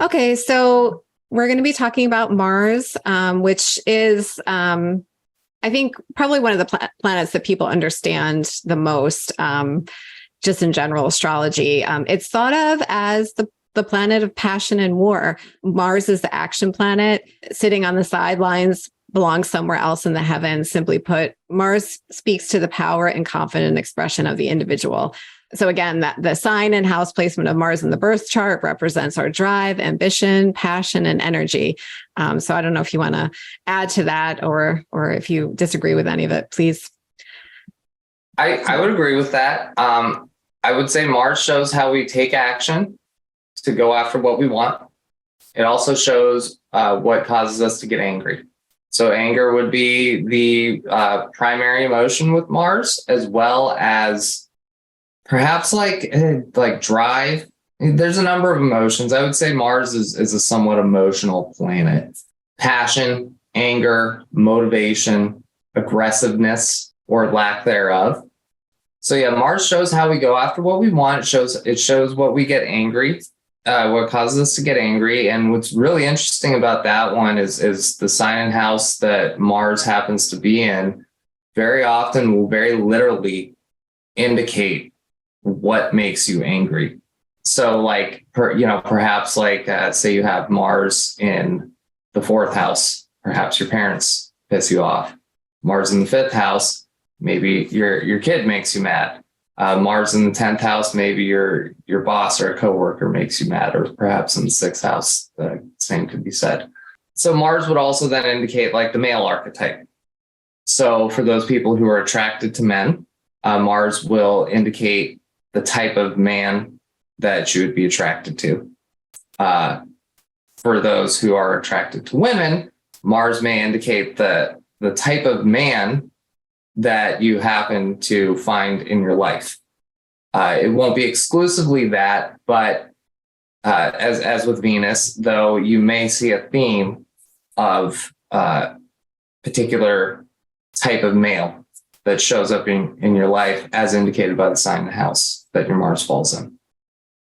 Okay, so we're going to be talking about Mars, which is, I think, probably one of the planets that people understand the most, just in general astrology. It's thought of as the planet of passion and war. Mars is the action planet. Sitting on the sidelines belongs somewhere else in the heavens. Simply put, Mars speaks to the power and confident expression of the individual. So again, that the sign and house placement of Mars in the birth chart represents our drive, ambition, passion, and energy. So I don't know if you want to add to that, or if you disagree with any of it, please. I would agree with that. I would say Mars shows how we take action to go after what we want. It also shows what causes us to get angry. So anger would be the primary emotion with Mars, as well as perhaps like drive. There's a number of emotions. I would say Mars is a somewhat emotional planet. Passion, anger, motivation, aggressiveness, or lack thereof. So yeah, Mars shows how we go after what we want. It shows what we get angry, what causes us to get angry. And what's really interesting about that one is the sign and house that Mars happens to be in very often will very literally indicate what makes you angry. So like, perhaps say you have Mars in the fourth house, perhaps your parents piss you off. Mars in the fifth house, maybe your kid makes you mad. Mars in the 10th house, maybe your boss or a coworker makes you mad, or perhaps in the sixth house, the same could be said. So Mars would also then indicate like the male archetype. So for those people who are attracted to men, Mars will indicate the type of man that you would be attracted to. For those who are attracted to women, Mars may indicate the type of man that you happen to find in your life. It won't be exclusively that, but as with Venus, though, you may see a theme of particular type of male that shows up in your life as indicated by the sign of the house that your Mars falls in.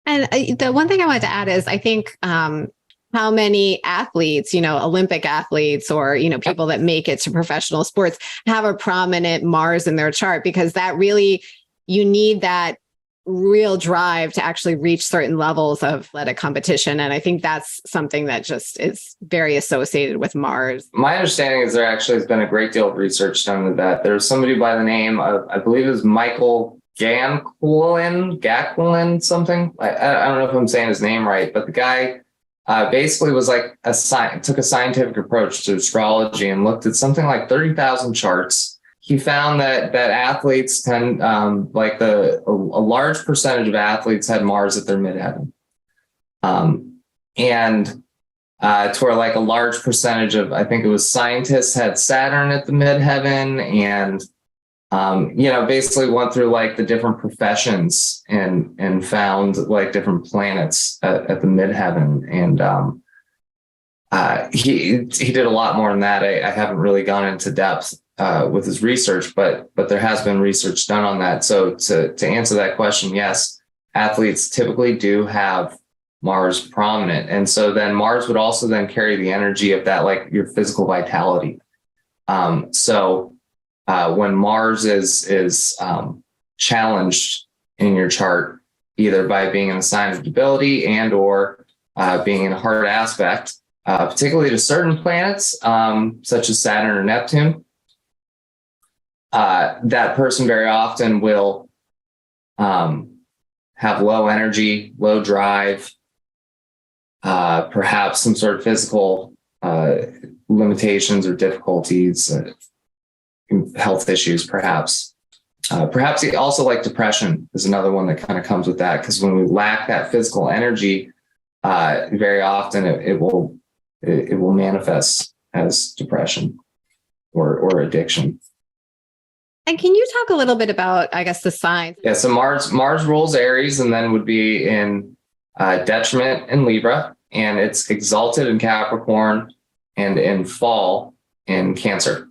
And the one thing I wanted to add is I think how many athletes, Olympic athletes or, people that make it to professional sports have a prominent Mars in their chart, because that really, you need that real drive to actually reach certain levels of athletic competition. And I think that's something that just is very associated with Mars. My understanding is there actually has been a great deal of research done with that. There's somebody by the name of, I believe it was Michael Gakulin, something. I don't know if I'm saying his name right, but the guy basically was like took a scientific approach to astrology and looked at something like 30,000 charts. He found that athletes tend, a large percentage of athletes had Mars at their midheaven. And to where like a large percentage of, I think it was scientists had Saturn at the midheaven, and basically went through like the different professions and found like different planets at the midheaven. And he did a lot more than that. I haven't really gone into depth with his research, but there has been research done on that. So to answer that question, yes, athletes typically do have Mars prominent. And so then Mars would also then carry the energy of that, like your physical vitality. So when Mars is challenged in your chart, either by being in a sign of debility and or being in a hard aspect, particularly to certain planets, such as Saturn or Neptune, that person very often will have low energy, low drive, perhaps some sort of physical limitations or difficulties, health issues, perhaps. Perhaps also like depression is another one that kind of comes with that, because when we lack that physical energy, very often it will manifest as depression or addiction. And can you talk a little bit about, I guess, the signs? Yeah, so Mars rules Aries and then would be in detriment in Libra, and it's exalted in Capricorn and in fall in Cancer.